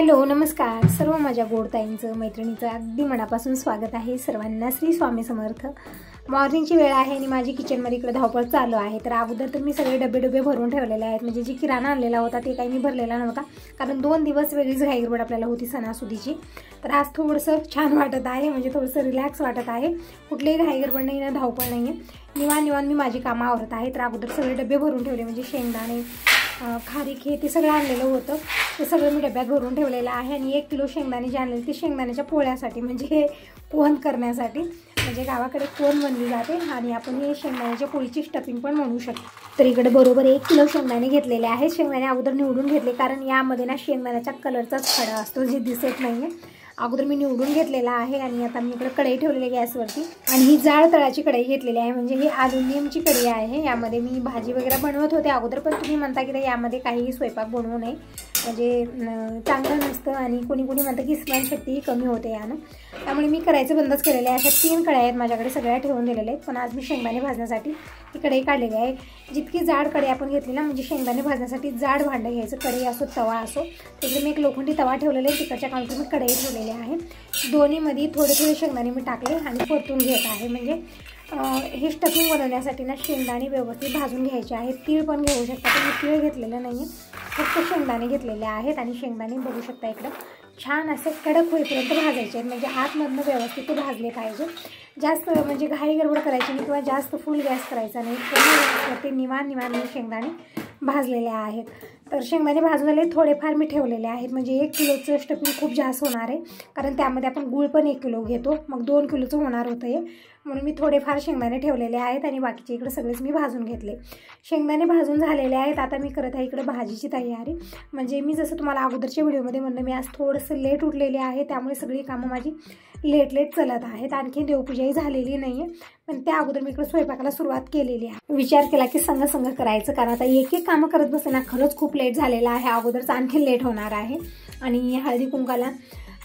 Hello नमस्कार सर्व माझ्या गोडताईंचं मैत्रिणीचं अगदी मनापासून स्वागत आहे सर्वांना श्री स्वामी समर्थ। मॉर्निंगची वेळ आहे आणि माझी किचनमध्ये इकडे धावपळ चालू आहे। तर अगोदर तर मी सगळे डबे भरून ठेवलेले आहेत, म्हणजे जी किराणा आणलेला होता ते काही मी भरलेला नव्हता, कारण 2 दिवस वेगळीच घाईगडबड आपल्याला होती सणासुदीची। तर आज थोडंसं छान वाटत आहे, म्हणजे थोडंसं रिलॅक्स वाटत आहे, कुठलीही घाईगडबड नाही ना धावपळ नाही आहे, निवांत मी माझी कामं आवरत आहे। तर अगोदर सगळे डबे भरून ठेवले, म्हणजे शेंगदाणे खारीक हे ते सगळं आणलेलं होतं, ते सगळं मी डब्यात भरून ठेवलेलं आहे। आणि 1 किलो शेंगदाणे जे आणलेले ते शेंगदाण्याच्या पोळ्यासाठी, म्हणजे कोण करण्यासाठी, म्हणजे गावाकडे कोण बनली जाते आणि आपण हे शेंगदाण्याच्या पोळीची स्टफिंग पण म्हणू शकतो। तर इकडे बरोबर 1 किलो शेंगदाणे घेतलेले आहे। शेंगदाणे अगोदर निवडून घेतले, कारण यामध्ये ना शेंगदाण्याच्या कलरचाच खडा असतो जे दिसत नाही आहे। अगोदर मी निवडून घेतलेला आहे आणि आता मी इकडे कढई ठेवलेली गॅसवरती, आणि ही जाड तळाची कढई घेतलेली आहे, म्हणजे ही ॲल्युमिनियमची कढई आहे। यामध्ये मी भाजी वगैरे बनवत होते अगोदर, पण तुम्ही म्हणता की यामध्ये काही स्वयंपाक बनवू नये, म्हणजे चांगलं नसतं, आणि कोणी म्हणतं की स्मरणशक्तीही कमी होते यानं, त्यामुळे मी करायचं बंदच केलेलं आहे। अशा 3 कढया आहेत माझ्याकडे, सगळ्या ठेवून दिलेल्या आहेत, पण आज मी शेंगदाणे भाजण्यासाठी ही कढई काढलेली आहे। जितकी जाड कढई आपण घेतली ना, म्हणजे शेंगदाणे भाजण्यासाठी जाड भांडं घ्यायचं, कढई असो तवा असो। तिकडे मी एक लोखंडी तवा ठेवलेला आहे, तिकडच्या काउंटर मी कढई ठेवलेली आहे। दोन्हीमध्ये थोडे शेंगदाणे मी टाकले आणि परतून घेत आहे, म्हणजे हे स्टफिंग बनवण्यासाठी ना शेंगदाणे व्यवस्थित भाजून घ्यायचे आहेत। तीळ पण घेऊ शकता, पण मी तीळ घेतलेलं नाही आहे, फक्त शेंगदाणे घेतलेले आहेत। आणि शेंगदाणे बघू शकता इकडं छान असे कडक होईपर्यंत भाजायचे आहेत, म्हणजे आतमधनं व्यवस्थित ते भाजले पाहिजे। जास्त म्हणजे घाई गडबड करायची नाही, किंवा जास्त फुल गॅस करायचा नाही, कमी गॅसवरती निवांत शेंगदाणे भाजलेले आहेत। तर शेंगदाणे भाजून झाले, थोडेफार मी ठेवलेले आहेत, म्हणजे 1 किलोचं स्टफिंग खूप जास्त होणार आहे, कारण त्यामध्ये आपण गूळ पण 1 किलो घेतो, मग 2 किलोचं होणार होतं हे, म्हणून मी थोडेफार शेंगदाणे ठेवलेले आहेत आणि बाकीचे इकडे सगळेच मी भाजून घेतले। शेंगदाणे भाजून झालेले आहेत। आता मी करत आहे इकडे भाजीची तयारी, म्हणजे मी जसं तुम्हाला अगोदरच्या व्हिडिओमध्ये म्हणलं, मी आज थोडंसं लेट उठलेले आहे, त्यामुळे सगळी कामं माझी लेट चलत आहेत। आणखी देवपूजाही झालेली नाही आहे, पण त्या अगोदर मी इकडे स्वयंपाकाला सुरुवात केलेली आहे। विचार केला की संग करायचं, कारण आता एक कामं करत बसते ना, खरंच खूप लेट झालेला आहे, अगोदरच आणखी लेट होणार आहे। आणि हळदी कुंकाला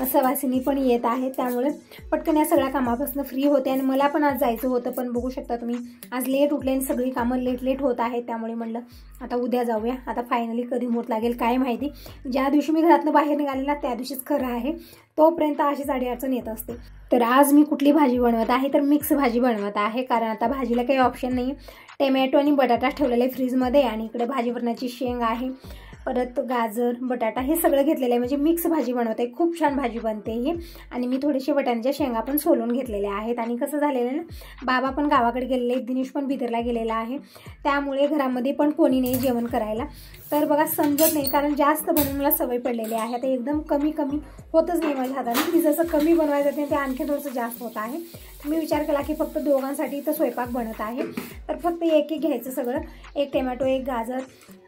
सवासिनी पण येत आहे, त्यामुळे पटकन या सगळ्या कामापासून फ्री होते, आणि मला पण आज जायचं होतं, पण बघू शकता तुम्ही आज लेट उठले आणि सगळी कामं लेट होत आहेत, त्यामुळे म्हणलं आता उद्या जाऊया। आता फायनली कधी मुहूर्त लागेल काय माहिती, ज्या दिवशी मी घरातनं बाहेर निघाले ना त्या दिवशीच खरं आहे, तोपर्यंत अशीच अडचण येत असते। तर आज मी कुठली भाजी बनवत आहे, तर मिक्स भाजी बनवत आहे, कारण आता भाजीला काही ऑप्शन नाही, टोमॅटो आणि बटाटा ठेवलेले फ्रीजमध्ये, आणि इकडे भाजी वरणाची शेंग आहे, परत गाजर बटाटा हे सगळं घेतलेलं आहे, म्हणजे मिक्स भाजी बनवते, खूप छान भाजी बनते ही। आणि मी थोडेसे वाटाण्याच्या शेंगा पण सोलून घेतलेल्या आहेत। आणि कसं झालेलं आहे ना, बाबा पण गावाकडे गेलेले, दिनेश पण बिदरला गेलेला आहे, त्यामुळे घरामध्ये पण कोणी नाही जेवण करायला, तर बघा समजत नाही, कारण जास्त बनवून मला सवय पडलेली आहे, आता एकदम कमी होतच नाही माझ्या हाताने, की जसं कमी बनवायचं जाते ते आणखी थोडंसं जास्त होत आहे। मी विचार केला की फक्त दोघांसाठी तर स्वयंपाक बनत आहे, तर फक्त एक घ्यायचं सगळं, 1 टोमॅटो 1 गाजर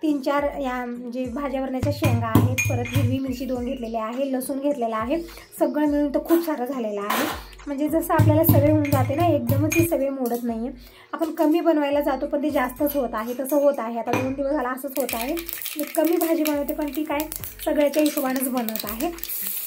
3-4 या म्हणजे भाज्या वरण्याच्या शेंगा आहेत, परत हिरवी मिरची 2 घेतलेली आहे, लसूण घेतलेला आहे, सगळं मिळून तर खूप सारं झालेलं आहे। म्हणजे जसं आपल्याला सवय होऊन जाते ना, एकदमच ती सवय मोडत नाही आहे, आपण कमी बनवायला जातो पण ते जास्तच होत आहे, तसं होत आहे। आता 2 दिवस झाला असंच होत आहे, मी कमी भाजी बनवते पण ती काय सगळ्याच्या हिशोबानेच बनवत आहे।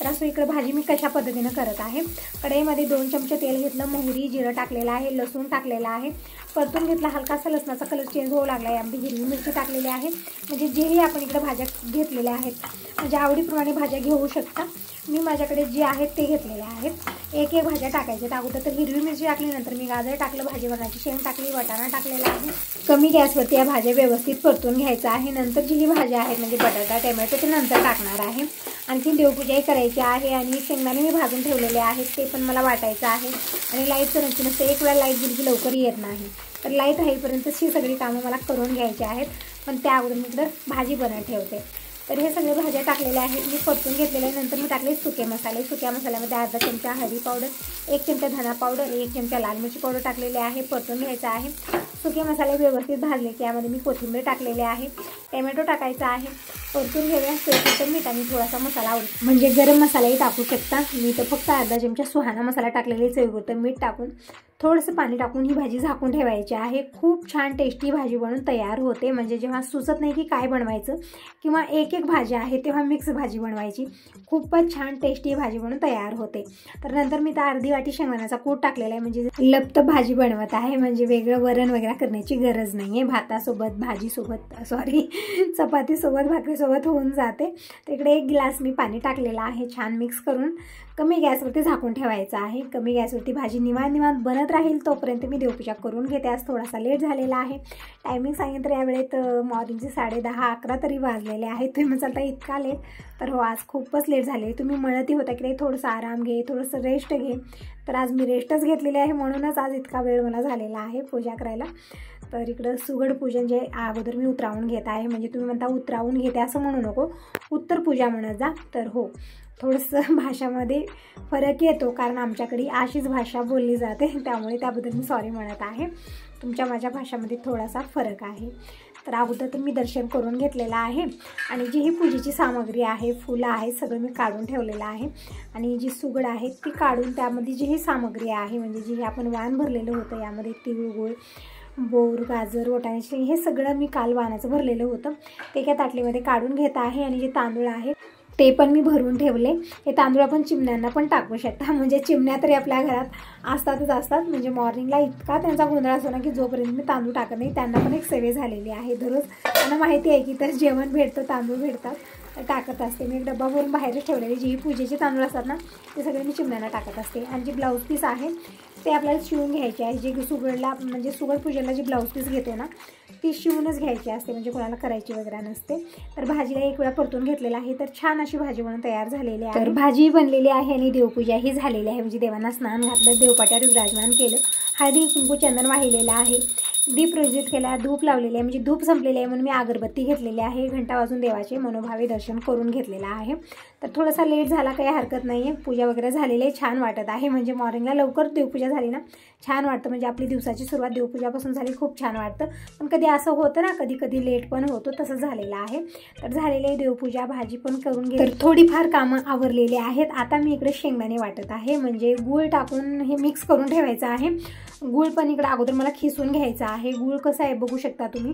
तर असं इकडे भाजी मी कशा पद्धतीनं करत आहे, कढईमध्ये 2 चमचे तेल घेतलं, मोहरी जिरं टाकलेलं आहे, लसूण टाकलेला आहे, परतून घेतला, हलकासा लसणाचा कलर चेंज होऊ लागला, यामध्ये हिरवी मिरची टाकलेली आहे, म्हणजे जेही आपण इकडे भाज्या घेतलेल्या आहेत, म्हणजे आवडीप्रमाणे भाज्या घेऊ शकता, मी माझ्याकडे जे आहेत ते घेतलेले आहेत। 1 भाज्या टाकायच्या, अगोदर तर हिरवी मिरची टाकली, नंतर मी गाजर टाकलं, भाजी वरणाची शेंग टाकली, वाटाणा टाकलेला आहे, कमी गॅसवरती या भाज्या व्यवस्थित परतून घ्यायचं आहे। नंतर जी ही भाज्या आहेत म्हणजे बटाटा टोमॅटो ते नंतर टाकणार आहे। आणखी देवपूजाही करायची आहे, आणि शेंगदाणे मी भाजून ठेवलेले आहेत ते पण मला वाटायचं आहे। आणि लाईटचं नक्की नसतं, एक वेळा लाईट गेली की लवकर येत नाही, तर लाईट राहीपर्यंतच ही सगळी कामं मला करून घ्यायची आहेत, पण त्या अगोदर मी इकडं भाजी बनवत ठेवते। तर हे सगळे भाज्या टाकलेल्या आहेत, मी परतून घेतलेले आहे। नंतर मी टाकले सुके मसाले, सुक्या मसाल्यामध्ये अर्धा चमचा हळदी पावडर, 1 चमचा धना पावडर, 1 चमचा लाल मिरची पावडर टाकलेले आहे, परतून घ्यायचं आहे। सुके मसाले व्यवस्थित भाजले की यामध्ये मी कोथिंबीर टाकलेली आहे, टोमॅटो टाकायचा आहे, परतून घेऊया। चवीपुरतं मीठ आणि थोडासा मसाला आवडतो, म्हणजे गरम मसालाही टाकू शकता, मी तर फक्त अर्धा चमचा सुहाना मसाला टाकलेले, चवीपुरतं मीठ टाकून थोडंसं पाणी टाकून ही भाजी झाकून ठेवायची आहे. खूप छान टेस्टी भाजी बनून तयार होते. म्हणजे जेव्हा सुचत नाही की काय बनवायचं किंवा एक एक भाजी आहे तेव्हा मिक्स भाजी बनवायची, खूपच छान टेस्टी भाजी बनून तयार होते. तर नंतर मी तर अर्धी वाटी शेंगदाण्याचा कूट टाकलेला आहे, म्हणजे लप्त भाजी बनवत आहे. म्हणजे वेगळं वरण वगैरे करण्याची गरज नाही आहे. भातासोबत, भाजीसोबत, चपातीसोबत, भाकरीसोबत होऊन जाते. तर इकडे 1 ग्लास मी पाणी टाकलेलं आहे. छान मिक्स करून कमी गॅसवरती झाकून ठेवायचं आहे. कमी गॅसवरती भाजी निवांत बनत राहील तोपर्यंत मी देवपूजा करून घेते. आज थोडासा लेट झालेला आहे. टायमिंग सांगितलं या वेळेत मॉर्निंगचे 10:30-11 तरी वाजलेले आहेत. तुम्ही म्हणता इतका लेट, तर हो आज खूपच लेट झाले. तुम्ही म्हणतही होता की नाही थोडंसं आराम घे, थोडंसं रेस्ट घे, तर आज मी रेस्टच घेतलेली आहे. म्हणूनच आज इतका वेळ मला झालेला आहे पूजा करायला. तर इकडं सुगड पूजन जे अगोदर मी उतरावून घेत आहे. म्हणजे तुम्ही म्हणता उतरावून घेते असं म्हणू नको, उत्तर पूजा म्हणत जा. तर हो, थोडंसं भाषामध्ये फरक येतो, कारण आमच्याकडे अशीच भाषा बोलली जाते, त्यामुळे त्याबद्दल मी सॉरी म्हणत आहे. तुमच्या माझ्या भाषामध्ये थोडासा फरक आहे. तर अगोदर तर मी दर्शन करून घेतलेलं आहे आणि जी ही पूजेची सामग्री आहे, फुलं आहेत, सगळं मी काढून ठेवलेलं आहे. आणि जी सुगड आहे ती काढून त्यामध्ये जी ही सामग्री आहे, म्हणजे जी आपण वाण भरलेलं होतं, यामध्ये तिळगुळ, बोर, गाजर, वाटाण्याची हे सगळं मी काल वाणाचं भरलेलं होतं, ते एका ताटलीमध्ये काढून घेत आहे. आणि जे तांदूळ आहे ते पण मी भरून ठेवले. हे तांदूळ आपण चिमण्यांना पण टाकू शकता, म्हणजे चिमण्या तरी आपल्या घरात असतात. म्हणजे मॉर्निंगला इतका त्यांचा गोंधळ असतो ना की जोपर्यंत मी तांदूळ टाकत नाही त्यांना पण एक सवय झालेली आहे. दररोज त्यांना माहिती आहे की तर जेवण भेटतं, तांदूळ भेटतात, टाकत असते. मी एक डब्बा भरून बाहेरच ठेवलेले. जी पूजेचे तांदूळ असतात ना ते सगळे मी चिमण्यांना टाकत असते. आणि जी ब्लाऊज पीस आहे ते आपल्याला शिवून घ्यायचे आहे. जे सुगडला म्हणजे सुगड पूजेला जी ब्लाऊज पीस घेतो ना ती शिवूनच घ्यायची असते, म्हणजे कोणाला करायची वगैरे नसते. तर भाजीला एक वेळा परतून घेतलेला आहे. तर छान अशी भाजी बनून तयार झालेली आहे. तर भाजी बनलेली आहे आणि देवपूजाही झालेली आहे. म्हणजे देवांना स्नान घातलं, देवपाट्यावर विराजमान केलं, हळदी कुंकू चंदन वाहिलेलं आहे, दीप प्रज्वलित केला, धूप लावलेले आहे. म्हणजे धूप संपलेले आहे म्हणून मी अगरबत्ती घेतलेली आहे. घंटा वाजून देवाचे मनोभावे दर्शन करून घेतलेलं आहे. तर थोडासा लेट झाला, काही हरकत नाही आहे. पूजा वगैरे झालेली आहे, छान वाटत आहे. म्हणजे मॉर्निंगला लवकर देवपूजा झाली ना छान वाटतं. म्हणजे आपली दिवसाची सुरुवात देवपूजापासून झाली, खूप छान वाटतं. पण कधी असं होतं ना, कधी कधी लेट पण होतो, तसं झालेलं आहे. तर झालेली आहे देवपूजा, भाजी पण करून घे. तर थोडीफार कामं आवरलेली आहेत. आता मी इकडे शेंगदाणे वाटत आहे. म्हणजे गूळ टाकून हे मिक्स करून ठेवायचं आहे. गूळ पण इकडे अगोदर मला खिसून घ्यायचा आहे. गूळ कसं आहे बघू शकता तुम्ही,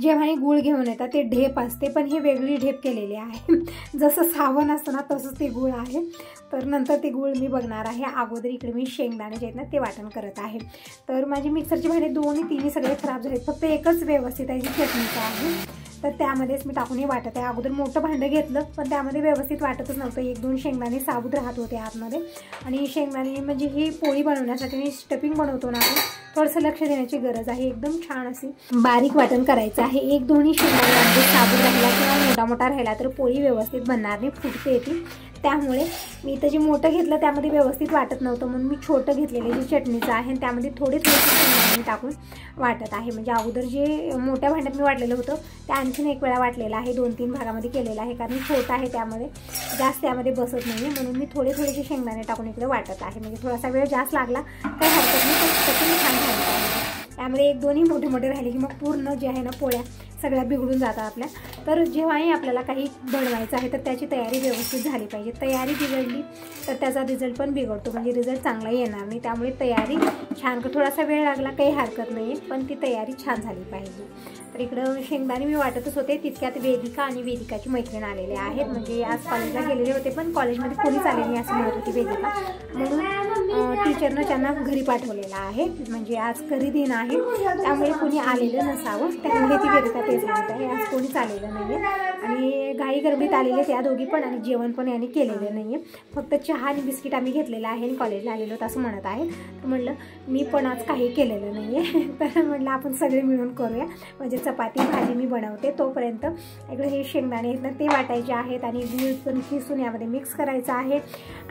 जेव्हा हे गूळ घेऊन येतात ते ढेप असते, पण हे वेगळी ढेप केलेली आहे. जसं सावण असतं ना तसंच ते गूळ आहे. तर नंतर ते गूळ मी बघणार आहे. अगोदर इकडे मी शेंगदाणे जे आहेत ना ते वाटण करत आहे. तर माझी मिक्सरची भांडे 2 तिन्ही सगळे खराब झालेत, फक्त एकच व्यवस्थित आहे, जी चटणीचं आहे. तर त्यामध्येच मी टाकून हे वाटत आहे. अगोदर मोठं भांडं घेतलं पण त्यामध्ये व्यवस्थित वाटतच नव्हतं. 1-2 शेंगदाणे साबूत राहत होते आतमध्ये. आणि शेंगदाणे म्हणजे ही पोळी बनवण्यासाठी मी स्टफिंग बनवतो ना आपण, थोडंसं लक्ष देण्याची गरज आहे. एकदम छान अशी बारीक वाटण करायचं आहे. 1-2 शेंगदाणे साबूत राहिला किंवा मोठा राहिला तर पोळी व्यवस्थित बनणार नाही, फुटते येते. त्यामुळे मी इथं जे मोठं घेतलं त्यामध्ये व्यवस्थित वाटत नव्हतं, म्हणून मी छोटं घेतलेलं जे चटणीचं आहे आणि त्यामध्ये थोडे शेंगदाणे टाकून वाटत आहे. म्हणजे अगोदर जे मोठ्या भांड्यात मी वाटलेलं होतं ते आणखीन एक वेळा वाटलेलं आहे, 2-3 भागामध्ये केलेलं आहे, कारण छोटं आहे त्यामध्ये जास्त त्यामध्ये बसत नाही, म्हणून मी थोडेसे शेंगदाणे टाकून इकडे वाटत आहे. म्हणजे थोडासा वेळ जास्त लागला काही हरकत नाही, पण चटणी छान झाली आहे. त्यामध्ये 1-2 मोठे राहिले की मग पूर्ण जे आहे ना पोळ्या सगळ्या बिघडून जातात आपल्या. तर जेव्हाही आपल्याला काही बनवायचं आहे तर त्याची तयारी व्यवस्थित झाली पाहिजे. तयारी बिघडली तर त्याचा रिझल्ट पण बिघडतो, म्हणजे रिझल्ट चांगला येणार नाही. त्यामुळे तयारी छान थोडासा वेळ लागला काही हरकत नाही, पण ती तयारी छान झाली पाहिजे. तर इकडं शेंगदाणे मी वाटतच होते, तितक्यात वेदिका आणि वेदिकाची मैत्रीण आलेले आहेत. म्हणजे आज कॉलेजला गेलेले होते पण कॉलेजमध्ये कोणीच आले नाही असं म्हणत होती वेदिका, म्हणून टीचरनं त्यांना घरी पाठवलेलं आहे. म्हणजे आज घरी दिन आहे त्यामुळे कोणी आलेलं नसावं, त्यामुळे ती वेदिका तेच म्हणत आहे आज कोणीच आलेलं नाही आहे. आणि घाई गडबडीत आलेले त्या दोघी पण, आणि जेवण पण यांनी केलेलं नाही आहे. फक्त चहा आणि बिस्किट आम्ही घेतलेलं आहे आणि कॉलेजला आलेलो होतं असं म्हणत आहे. तर म्हटलं मी पण आज काही केलेलं नाही आहे, तर म्हटलं आपण सगळे मिळून करूया. म्हणजे चपाती भाजी मी बनवते तोपर्यंत इकडे हे शेंगदाणे आहेत ना ते वाटायचे आहेत आणि गूळ पण खिसून यामध्ये मिक्स करायचं आहे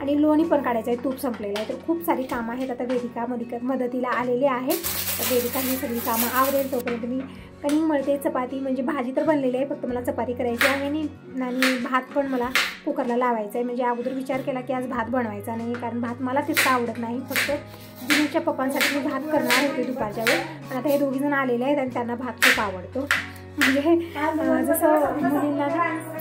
आणि लोणी पण काढायचं आहे, तूप संपलेलं आहे. तर खूप सारी कामं आहेत. आता वेदिका मदतीला आलेले आहेत. तर वेदिका ही सगळी कामं आवरेल तोपर्यंत मी कणिक मळते. चपाती म्हणजे भाजी तर बनलेली आहे, फक्त मला चपाती करायची आहे आणि भात पण मला कुकरला लावायचा आहे. म्हणजे अगोदर विचार केला की आज भात बनवायचा नाही, कारण भात मला तितका आवडत नाही. फक्त जिनीच्या पप्पांसाठी मी भात करणार होते दुपारच्या वेळ, पण आता हे दोघीजण आलेले आहेत आणि त्यांना भात खूप आवडतो. म्हणजे जसं मुलींना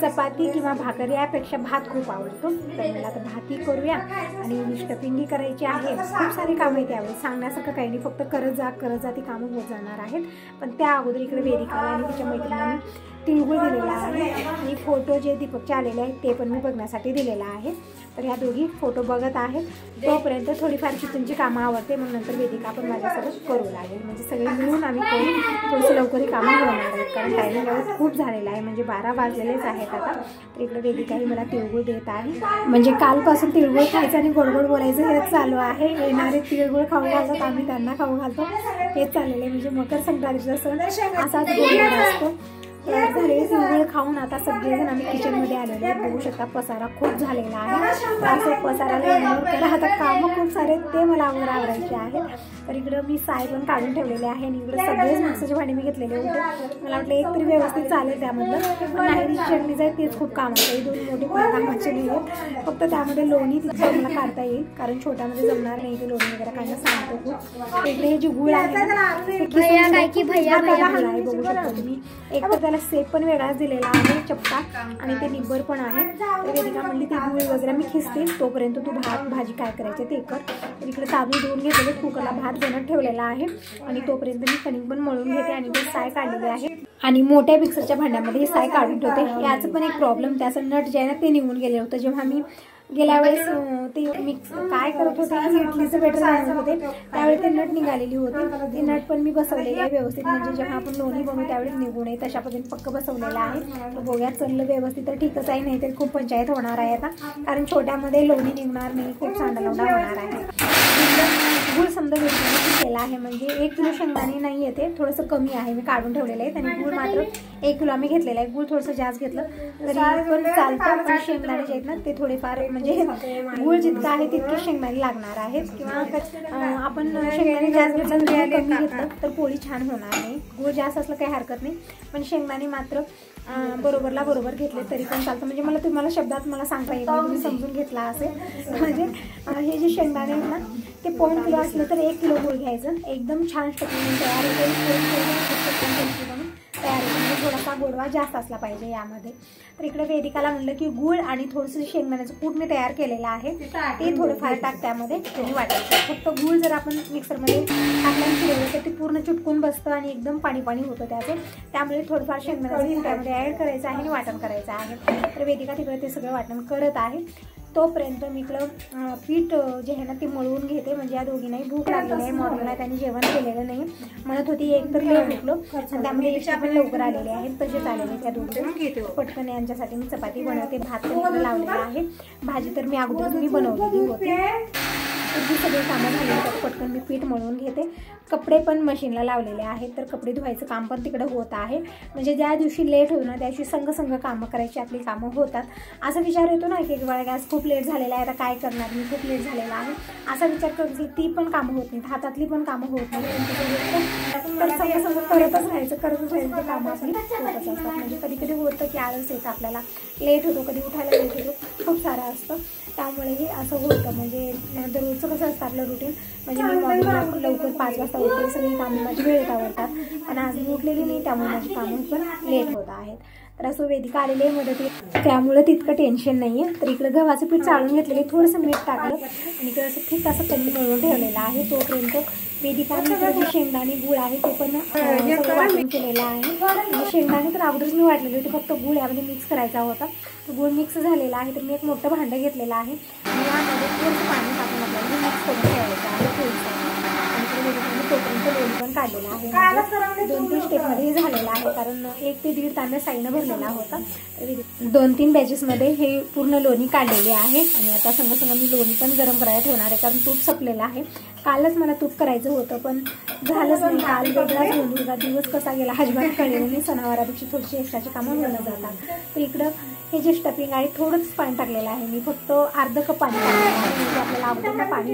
चपाती किंवा भाकर यापेक्षा भात खूप आवडतो, तर मला आता भाती करूया आणि स्टफिंगही करायची आहे. खूप सारी कामं आहेत त्यावेळी, सांगण्यासारखं काही नाही, फक्त करत जा ती कामं होत जाणार आहेत. पण त्या अगोदर इकडे वेदिकाला आणि तिच्या मैत्रिणींनी तिळगुळ दिलेला आहे आणि फोटो जे दीपकचे आलेले आहेत ते पण मी बघण्यासाठी दिलेला आहे. तर ह्या दोघी फोटो बघत आहेत. तोपर्यंत थोडीफार किचनची कामं आवडते, मग नंतर वेदिका पण माझ्यासोबत करू लागेल. म्हणजे सगळे मिळून आम्ही करून थोडंसं लवकरही कामं होणार आहेत, कारण टायमिंग एवढं खूप झालेलं आहे, म्हणजे 12 वाजलेलेच आहेत आता. तर इकडे वेदिकाही मला तिळगुळ देत आहे. म्हणजे कालपासून तिळगुळ खायचं आणि गोड गोड बोलायचं हेच चालू आहे. येणारे तिळगुळ खाऊ घालतात, आम्ही त्यांना खाऊ घालतो, हेच चाललेलं आहे. म्हणजे मकर संक्रांतीचा सण असाच गोड असतो. झाले तिळगुळ खाऊन आता सगळेजण आम्ही किचनमध्ये आलेलो आहे. बघू शकता पसारा खूप झालेला आहे. असं पसाराला करा, आता कामं खूप सारे ते मला आवरायचे आहेत. तर इकडं मी साय पण काढून ठेवलेले आहे आणि इकडे सगळेच मिक्सरचे भांडे मी घेतलेले होते. मला वाटलं एक तरी व्यवस्थित चालेल त्यामधलं, पण नाही, चटणीचं आहे तेच खूप काम आहे. 2 मोठे कामाचे नाही आहेत, फक्त त्यामध्ये लोणी तिथं मला काढता येईल, कारण छोट्यामध्ये जमणार नाही ते लोणी वगैरे काढणं सांगतो खूप. इकडे हे जे गुळ आहे बघू शकता तुम्ही. एक तर त्याला सेप पण वेगळाच दिलेला आहे, चपटा, आणि ते निब्बर पण आहे. तर वेदिका म्हणली ते गुळ वगैरे मी खिसते, तोपर्यंत तू भाजी काय करायचे ते कर. तर इकडे तांदूळ धुवून घेतलेले, कुकरला भात बनत ठेवलेला आहे आणि तोपर्यंत मी कणिक पण मळून घेते आणि ते साय काढलेली आहे आणि मोठ्या मिक्सरच्या भांड्यामध्ये हे साय काढून ठेवते. याचं पण एक प्रॉब्लेम, त्याचं नट जे आहे ना ते निघून गेले होतं. जेव्हा मी गेल्या वेळेस ते मिक्स काय करत होते, इडलीचं बेटर बनवत होते, त्यावेळी ते नट निघालेली होती. ते नट पण मी बसवलेले आहे व्यवस्थित, म्हणजे जेव्हा आपण लोणी बनवू त्यावेळी निघू नये तशा पद्धतीने पक्क बसवलेलं आहे. तर बघूया चाललं व्यवस्थित तर ठीकच आहे, नाही तर खूप पंचायत होणार आहे आता, कारण छोट्यामध्ये लोणी निघणार नाही, खूप सांडालवडा होणार आहे. गुळ समजा केला आहे, म्हणजे 1 किलो शेंगदाणे नाही येते, थोडंसं कमी आहे, मी काढून ठेवलेलं आहे. आणि गुळ मात्र 1 किलो आम्ही घेतलेला आहे. गुळ थोडंसं जास्त घेतलं तरी पण चालतं, पण शेंगदाणे जे आहेत ना ते थोडेफार, म्हणजे गुळ जितका आहे तितके शेंगदाणे लागणार आहेत, किंवा आपण शेंगदाणे जास्त घेतलं तर कमी घेतलं तर पोळी छान होणार नाही. गुळ जास्त असलं काही हरकत नाही, पण शेंगदाणे मात्र बरोबरला बरोबर घेतले तरी पण चालतं. म्हणजे मला तुम्हाला शब्दात मला सांगता येईल, तुम्ही समजून घेतला असेल. म्हणजे हे जे शेंगदाणे आहेत ना ते 1 किलो असलं तर 1 किलो गुळ घ्यायचं, एकदम छान स्टफिंग तयार होते. तयार होते, म्हणजे थोडासा गोडवा जास्त असला पाहिजे यामध्ये. तर इकडे वेदिकाला म्हणलं की गुळ आणि थोडंसं शेंगदाण्याचं कूट मी तयार केलेलं आहे, ते थोडंफार टाक त्यामध्ये, तुम्ही वाटायचं. फक्त गुळ जर आपण मिक्सरमध्ये टाकल्याने फिरवलं तर ते पूर्ण चिटकून बसतं आणि एकदम पाणी होतं त्याचं. त्यामुळे थोडंफार शेंगदाण्याचं त्यामध्ये ॲड करायचं आहे आणि वाटण करायचं आहे. तर वेदिका तिकडे ते सगळं वाटण करत आहे. तोपर्यंत मी इकडं पीठ जे आहे ना ते मळवून घेते, म्हणजे या दोघींनाही भूक लागलेली आहे. मॉर्निंगला त्यांनी जेवण केलेलं नाही, म्हणत होती एक तर लेट उठलो, आणि त्यामध्ये इष्टा पण लवकर आलेले आहेत, तसेच आलेले त्या दोघी. पटकन यांच्यासाठी मी चपाती बनवते, भात पण लावलेला आहे, भाजी तर मी अगोदर मी बनवलेली होती. जी सगळी कामं झाली तर पटकन मी पीठ मळून घेते. कपडे पण मशीनला लावलेले आहेत, तर कपडे धुवायचं काम पण तिकडं होत आहे. म्हणजे ज्या दिवशी लेट होतं ना त्या दिवशी संघ कामं करायची, आपली कामं होतात. असा विचार येतो ना की वेळा गॅस खूप लेट झालेला आहे, आता काय करणार, मी खूप लेट झालेला आहे असा विचार करत ती पण कामं होत नाहीत, हातातली पण कामं होत नाही. तर संघ करतच राहायचं ते कामं आपली होतच असतात. म्हणजे कधी कधी होतं की आळस येतं आपल्याला, लेट होतो, कधी उठायला लेट होतो, खूप सारं असतं, त्यामुळेही असं होतं. म्हणजे दररोजचं कसं असतं आपलं रुटीन, म्हणजे मी मॉर्निंगला लवकर 5 वाजता उठते, सगळी कामं माझी वेळेत आवडतात, पण आज मी उठलेली नाही त्यामुळे माझी कामं पण लेट होत आहेत. तर असं वेदिका आलेली आहे मदतीला, त्यामुळे तितकं टेन्शन नाही आहे. तर इकडं गव्हाचं पीठ चाळून घेतलेलं, थोडंसं मीठ टाकलं आणि इकडं असं ठीक असं कमी मळून ठेवलेलं आहे. तोपर्यंत वेदिकाने जे शेंगदाणे गुळ आहे ते पण वाटून केलेलं आहे. शेंगदाणे तर अगोदरच मी वाटलेले होते, फक्त गुळ यामध्ये मिक्स करायचा होता. गुळ मिक्स झालेला आहे, तर मी एक मोठं भांडं घेतलेलं आहे आणि यामध्ये थोडंसं पाणी टाकून आपल्याला मिक्स करून ठेवायचं आहे थोडंसं. तोपर्यंत लोणी पण काढलेला आहे, म्हणजे 2-3 स्टेपमध्ये झालेला आहे, कारण 1 ते 1.5 तांब्या साईनं भरलेला होता. 2-3 बॅचेसमध्ये हे पूर्ण लोणी काढलेले आहे. आणि आता संग मी लोणी पण गरम करायला ठेवणार आहे, कारण तूप संपलेलं आहे. कालच मला तूप करायचं होतं पण झालंच नाही, काल वेगळाच गोंधळा दिवस कसा गेला अजिबात कळलेलं नाही. सणावारापेक्षा थोडीशी एक्स्ट्राची कामं होणं जातात. तर इकडं हे जे स्टफिंग आहे थोडंच पाणी टाकलेलं आहे, मी फक्त अर्ध कप पाणी टाकलेलं आहे. म्हणजे आपल्याला अगोदर पाणी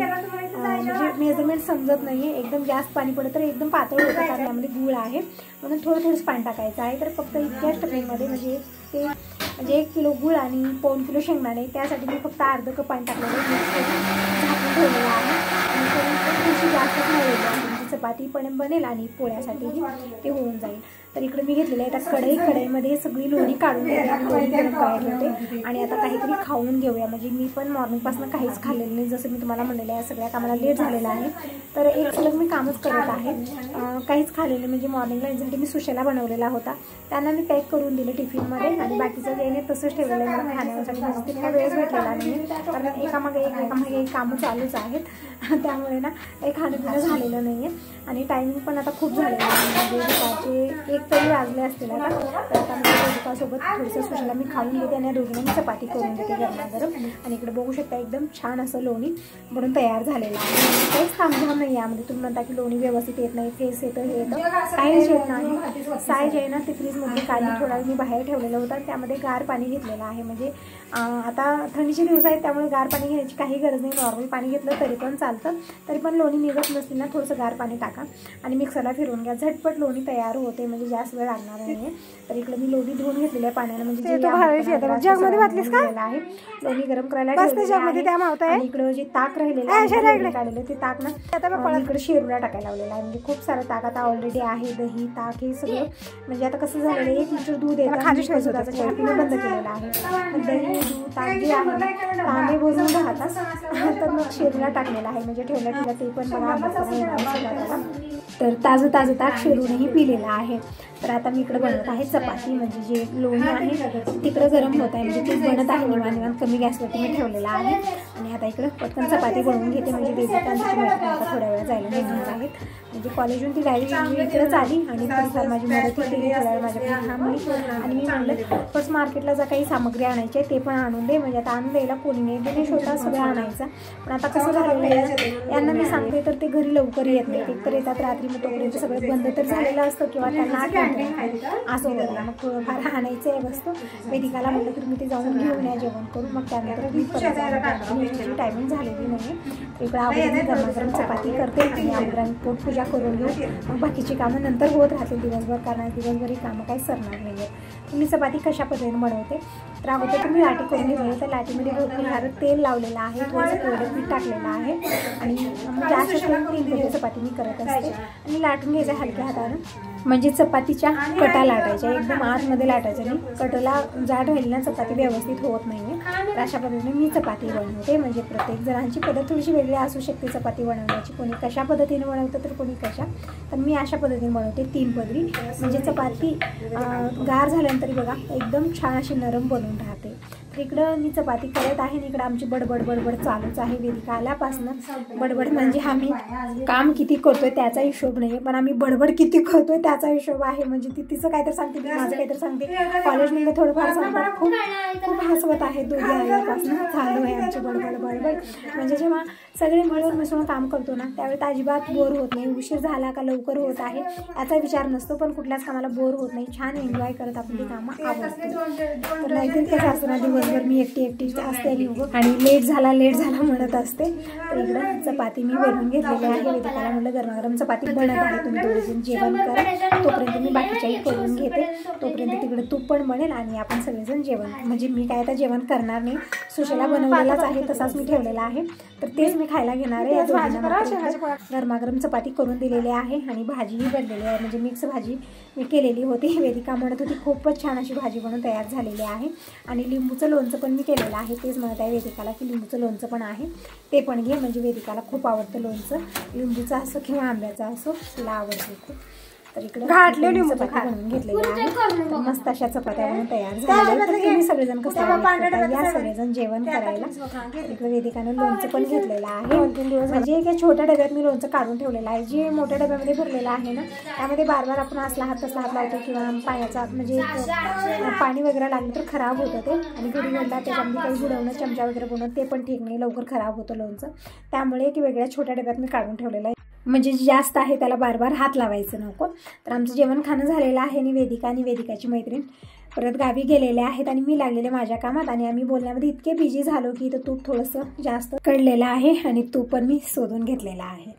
म्हणजे मेजरमेंट समजत नाही आहे, एकदम जास्त पाणी पडतं तर एकदम पातळ होतं, कारण त्यामध्ये गुळ आहे, म्हणून थोडंच पाणी टाकायचं आहे. तर फक्त इतक्या स्टफिंगमध्ये म्हणजे 1 किलो गुळ आणि 1.25 किलो शेंगदाणे, त्यासाठी मी फक्त अर्ध कप पाणी टाकलेलं आहे, झाकून ठेवलेलं आहे. आणि थोडी जास्तच नाही, म्हणजे चपाती पण बनेल आणि पोळ्यासाठीही ते होऊन जाईल. तर इकडे मी घेतलेले आहे आता कढईमध्ये सगळी लोणी काढून लोणी गरम करायला ठेवते आणि आता काहीतरी खाऊन घेऊया. म्हणजे मी पण मॉर्निंगपासून काहीच खाल्लेलं नाही, जसं मी तुम्हाला म्हणलेलं आहे सगळ्या कामाला लेट झालेला आहे. तर एक सलग मी कामच करत आहे, काहीच खाल्लेलं. म्हणजे मॉर्निंगला एक्झॅक्टली मी सुशेला बनवलेला होता, त्यांना मी पॅक करून दिलं टिफिनमध्ये आणि बाकीचं जे तसंच ठेवलेलं आहे. मला खाण्यासाठी जास्त तितका वेळच भेटलेला नाही, कारण एकामागे एक कामं चालूच आहेत, त्यामुळे ना काही खाणं पिणं झालेलं नाही आहे. आणि टायमिंग पण आता खूप झालेलं आहे, म्हणजे दुपारचे 1 तरी वाजले असतील आता. तर आता मी दुपारसोबत थोडंसं सुशेला मी खाऊन घेते आणि दोघींना मी चपाती करून देते गरमागरम. आणि इकडे बघू शकता एकदम छान असं लोणी बनून तयार झालेलं आहे. काहीच तामझाम नाही यामध्ये. तुम्ही म्हणता की लोणी व्यवस्थित येत नाही, फेस येतं, हे येतं, काहीच येत नाही. साईज आहे ना ती फ्रीजमध्ये काढून थोडा मी बाहेर ठेवलेलं होतं, त्यामध्ये गार पाणी घेतलेलं आहे. म्हणजे आता थंडीचे दिवस आहेत त्यामुळे गार पाणी घ्यायची काही गरज नाही, नॉर्मल पाणी घेतलं तरी पण चालतं. तरी पण लोणी निघत नसतील ना थोडंसं गार पाणी टाका आणि मिक्सरला फिरवून घ्या, झटपट लोणी तयार होते, म्हणजे जास्त वेळ लागणार नाही. तर इकडे मी लोणी धुवून घेतलेल्या पाण्यानं, म्हणजे जगमध्ये घातलीस का आहे लोणी गरम करायला आणि इकडे जे ताक राहिलेलं आहे काढलेलं ते ताक ना आता इकडे शेरूला टाकायला लावलेला आहे. म्हणजे खूप सारं ताक आता ऑलरेडी आहे, दही ताक हे सगळं. म्हणजे आता कसं झालेलं आहे 1 लिटर दूध येतं, दुधाचा चहा पिणं बंद केलेलं आहे. दही दूध ताक जे आहे तांबे भरून राहतात, तर मग शेरूला टाकलेला आहे. म्हणजे ठेवल्या ते पण बघा. तर ताजं ताक शेरूनही पिलेलं आहे. तर आता मी इकडे बनवत आहे चपाती. म्हणजे जे लोणी आहे तिकडं गरम होत आहे, म्हणजे ते बनत आहे निवांत कमी गॅसवरती मी ठेवलेला आहे. आणि आता इकडं पटकन चपाती बनवून घेते, म्हणजे बेसिकांची मैत्रीण आता थोड्या वेळ जायला निघणार आहेत. म्हणजे कॉलेजून ती डायरेक्ट इकडेच आली आणि थोडीफार माझी मदत केली, थोड्या वेळ माझ्याकडे थांबली. आणि मी म्हणलं फर्स्ट मार्केटला जर काही सामग्री आणायची आहे ते पण आणून दे. म्हणजे आता आणून द्यायला कोणी नाही, ते स्वतः सगळं आणायचं. पण आता कसं झालेलं आहे यांना मी सांगते तर ते घरी लवकर येत नाही, एकतर येतात रात्री, मग तोपर्यंत सगळं बंद तर झालेलं असतं किंवा त्यांना असं होतं. मग थोडंफार आणायचं आहे वस्तू. वेदिकाला म्हटलं की तुम्ही ते जाऊन घेऊन या जेवण करून, मग त्यानंतर मी परत टायमिंग झालेली नाही. इकडे अगोदर गरमागरम चपाती करते आणि अगोदर पोटपूजा करून घेऊ, मग बाकीची कामं नंतर होत राहतील दिवसभर, कारण दिवसभर कामं काही सरणार नाही आहेत. मी चपाती कशा पद्धतीने बनवते तर अगोदर तुम्ही लाटी करून घेतली, तर लाटीमध्ये भरपूर सारं तेल लावलेलं आहे, थोडंसं कोरडं पीठ टाकलेलं आहे आणि जास्त 3 पद्धती चपाती मी करत असते. आणि लाटून घ्यायचं हलक्या हातानं, म्हणजे चपातीच्या कटा लाटायच्या, एकदम आतमध्ये लाटायचं नाही, कटला जाड राहिली ना चपाती व्यवस्थित होत नाही. तर अशा पद्धतीने मी चपाती बनवते. म्हणजे प्रत्येक जणांची पद्धत थोडीशी वेगळी असू शकते चपाती बनवण्याची, कोणी कशा पद्धतीने बनवतं तर कोणी कशा. तर मी अशा पद्धतीने बनवते 3 पदरी. म्हणजे चपाती गार झाल्यानंतर बघा एकदम छान अशी नरम बनवून राहते. तर इकडं मी चपाती करत आहे आणि इकडं आमची बडबड चालूच आहे. वेदिका आल्यापासून बडबड म्हणजे आम्ही काम किती करतोय त्याचा हिशोब नाही, पण आम्ही बडबड किती करतोय त्याचा हिशोब आहे. म्हणजे ती तिचं काहीतरी सांगते, मी माझं काहीतरी सांगते. कॉलेजमध्ये थोडंफार सांगतात, खूप हसवत आहे. दोघी आल्यापासून चालू आहे आमची बडबड. म्हणजे जेव्हा सगळे मिळून मिसळून काम करतो ना त्यावेळी अजिबात बोर होत नाही. उशीर झाला का लवकर होत आहे याचा विचार नसतो, पण कुठल्याच कामाला बोर होत नाही. छान एन्जॉय करत आपण ती कामं आवडतो. तर नाहीतर कसं असतं ना, दिवसभर मी एकटी असते आणि लेट झाला म्हणत असते. तर इकडं चपाती मी बनवून घेतलेली आहे. वेदिकाला म्हटलं गरमागरम चपाती बनत आहे, तुम्ही दोघेजण जेवण करा, तोपर्यंत मी बाकीच्याही करून घेते. तोपर्यंत तिकडे तूप पण बनेल आणि आपण सगळेजण जेवण, म्हणजे मी काय आता जेवण करणार नाही, सुशेला बनवलेलाच आहे तसाच मी ठेवलेला आहे, तर तेच मी खायला घेणार आहे. गरमागरम चपाती करून दिलेली आहे आणि भाजीही बनलेली आहे, म्हणजे मिक्स भाजी मी केलेली होती. वेदिका म्हणत होती खूपच छान अशी भाजी बनवून तयार झालेली आहे. आणि लिंबूचं लोणचं पण मी केलेलं आहे. तेच म्हणत आहे वेदिकाला की लिंबूचं लोणचं पण आहे, ते पण घे. म्हणजे वेदिकाला खूप आवडतं लोणचं, लिंबूचं असो किंवा आंब्याचं असो, तिला आवडते खूप. तर इकडे घाटलेली चपाती बनवून घेतलेली आहे. मस्त अशा चपात्या बनवून तयार झालेल्या. तर तुम्ही सगळेजण कसं या सगळेजण जेवण करायला. इकडे वेदिकानं लोणचं पण घेतलेलं आहे. 2-3 दिवस म्हणजे एका छोट्या डब्यात मी लोणचं काढून ठेवलेलं आहे. जे मोठ्या डब्यामध्ये भरलेलं आहे ना त्यामध्ये बार आपण असला हात तसला हात लावतो किंवा पाण्याचा म्हणजे पाणी वगैरे लागलं तर खराब होतं ते. आणि घडी घडला त्याच्यामध्ये काही बुडवणं चमचा वगैरे बनवणं ते पण ठीक नाही, लवकर खराब होतं लोणचं. त्यामुळे की वेगळ्या छोट्या डब्यात मी काढून ठेवलेलं आहे, म्हणजे जास्त आहे त्याला बार हात लावायचं नको. तर आमचं जेवण खाणं झालेलं आहे आणि वेदिकाची मैत्रीण परत गावी गेलेले आहेत आणि मी लागलेले माझ्या कामात. आणि आम्ही बोलण्यामध्ये इतके बिझी झालो की इथं तूप थोडंसं जास्त कडलेलं आहे आणि तूप पण मी शोधून घेतलेलं आहे.